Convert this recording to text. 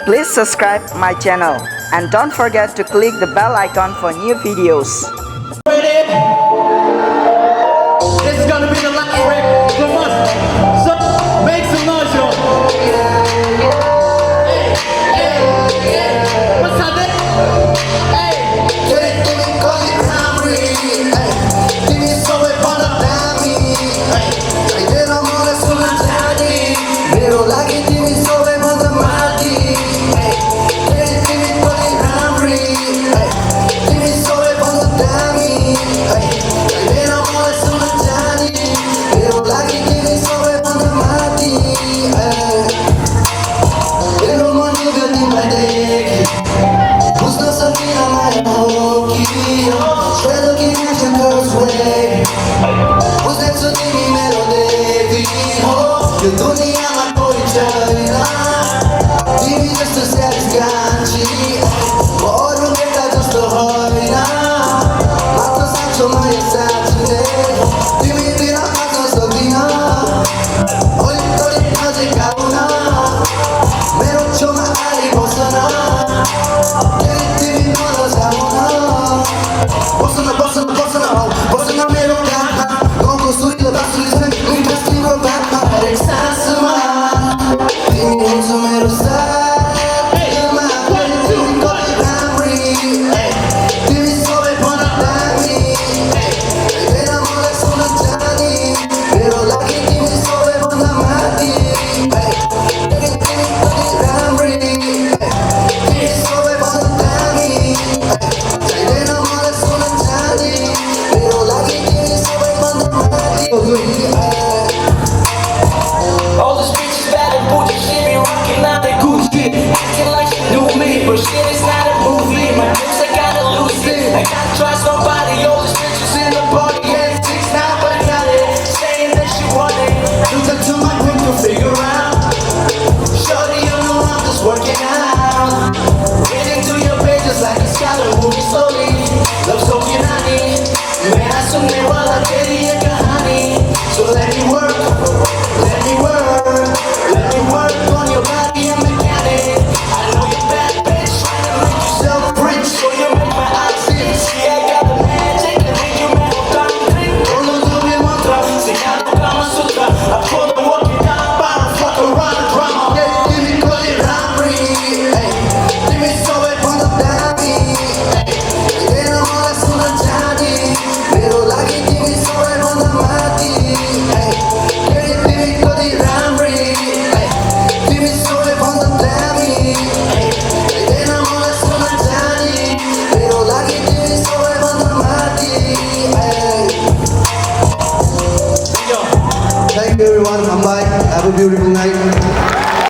Please subscribe my channel and don't forget to click the bell icon for new videos. Ready? This is gonna be the last break from us. So make some noise, yo. What's happening? Hey, dunia ma poi c'era dimmi giusto se ti sganci ora che da giusto hoina ma to sancho mai saci dimmi di na caso sto vino oi tori haje kauna mero choma ai bosana dimmi no lo sauna bosana mero gana con costruito da sul un castigo bamba All the bitches bad and bougie, she be rockin' out that Gucci, acting like she knew me, but shit is not a movie. My lips, I gotta lose it. I can't trust nobody. All these bitches in the party, yeah, it's now, but I got it. Saying that she want it. Look up to my quick to figure out. Shorty, you know I'm just working out. Reading through your pages like a scholar, moving slowly. Love so honey. Man, I soon may while I get it, honey. So let me work. On your body, I'm mechanic. I know you're bad, bitch, trying to make yourself rich, so you make my eyes see. See, I got the magic, I think you make a dark thing. Don't lose to be mantra, see how the Kama Sutra. I put the work it down, but I fuck around the drama. Yeah, give me call it Ramri, hey. Give me so it on the daddy, hey. Then I'm all as soon as Johnny. Pero lagi give me so it on the mati, hey. Give me call it Ramri. Thank you everyone, come by, have a beautiful night.